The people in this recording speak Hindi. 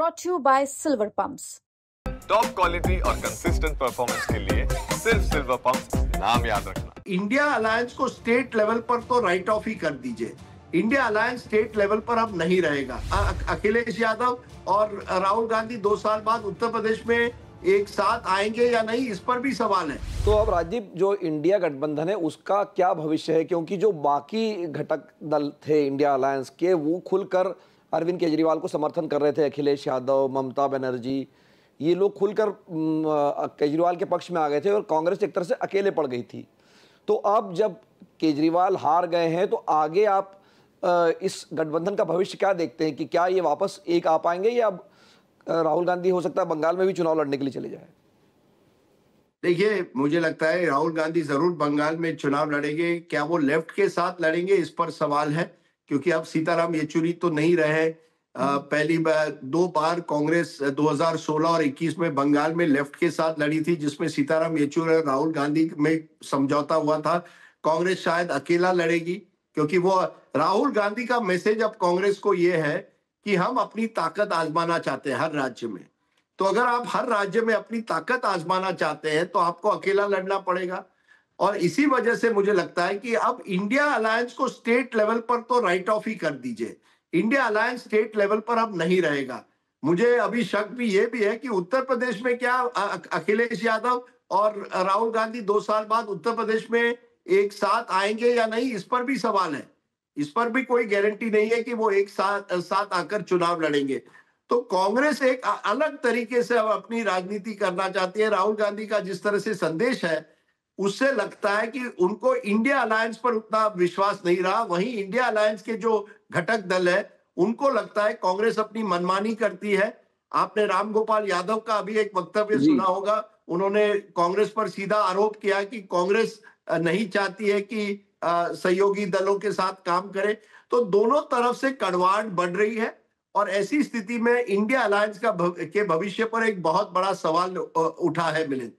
brought to you by Silver Pumps. Top quality और कंसिस्टेंट परफॉर्मेंस के लिए सिर्फ सिल्वर पंप्स, नाम याद रखना। इंडिया अलायंस को स्टेट लेवल पर तो राइट ऑफ ही कर दीजिए। इंडिया अलायंस स्टेट लेवल पर अब नहीं रहेगा। अखिलेश यादव और राहुल गांधी 2 साल बाद उत्तर प्रदेश में एक साथ आएंगे या नहीं, इस पर भी सवाल है। तो अब राजदीप, जो इंडिया गठबंधन है उसका क्या भविष्य है? क्योंकि जो बाकी घटक दल थे इंडिया अलायंस के, वो खुलकर अरविंद केजरीवाल को समर्थन कर रहे थे। अखिलेश यादव, ममता बनर्जी, ये लोग खुलकर केजरीवाल के पक्ष में आ गए थे और कांग्रेस एक तरह से अकेले पड़ गई थी। तो अब जब केजरीवाल हार गए हैं तो आगे आप इस गठबंधन का भविष्य क्या देखते हैं कि क्या ये वापस एक आ पाएंगे या अब राहुल गांधी हो सकता है बंगाल में भी चुनाव लड़ने के लिए चले जाए? देखिए, मुझे लगता है राहुल गांधी जरूर बंगाल में चुनाव लड़ेंगे। क्या वो लेफ्ट के साथ लड़ेंगे, इस पर सवाल है, क्योंकि अब सीताराम येचुरी तो नहीं रहे। पहली बार 2 बार कांग्रेस 2016 और 21 में बंगाल में लेफ्ट के साथ लड़ी थी, जिसमें सीताराम येचुरी और राहुल गांधी में समझौता हुआ था। कांग्रेस शायद अकेला लड़ेगी, क्योंकि वो राहुल गांधी का मैसेज अब कांग्रेस को ये है कि हम अपनी ताकत आजमाना चाहते हैं हर राज्य में। तो अगर आप हर राज्य में अपनी ताकत आजमाना चाहते हैं तो आपको अकेला लड़ना पड़ेगा। और इसी वजह से मुझे लगता है कि अब इंडिया अलायंस को स्टेट लेवल पर तो राइट ऑफ ही कर दीजिए। इंडिया अलायंस स्टेट लेवल पर अब नहीं रहेगा। मुझे अभी शक भी ये भी है कि उत्तर प्रदेश में क्या अखिलेश यादव और राहुल गांधी 2 साल बाद उत्तर प्रदेश में एक साथ आएंगे या नहीं, इस पर भी सवाल है। इस पर भी कोई गारंटी नहीं है कि वो एक साथ आकर चुनाव लड़ेंगे। तो कांग्रेस एक अलग तरीके से अब अपनी राजनीति करना चाहती है। राहुल गांधी का जिस तरह से संदेश है, उससे लगता है कि उनको इंडिया अलायंस पर उतना विश्वास नहीं रहा। वहीं इंडिया अलायंस के जो घटक दल है, उनको लगता है कांग्रेस अपनी मनमानी करती है। आपने राम गोपाल यादव का अभी एक वक्तव्य सुना होगा। उन्होंने कांग्रेस पर सीधा आरोप किया कि कांग्रेस नहीं चाहती है कि सहयोगी दलों के साथ काम करे। तो दोनों तरफ से कड़वाहट बढ़ रही है और ऐसी स्थिति में इंडिया अलायंस के भविष्य पर एक बहुत बड़ा सवाल उठा है मिलिंद।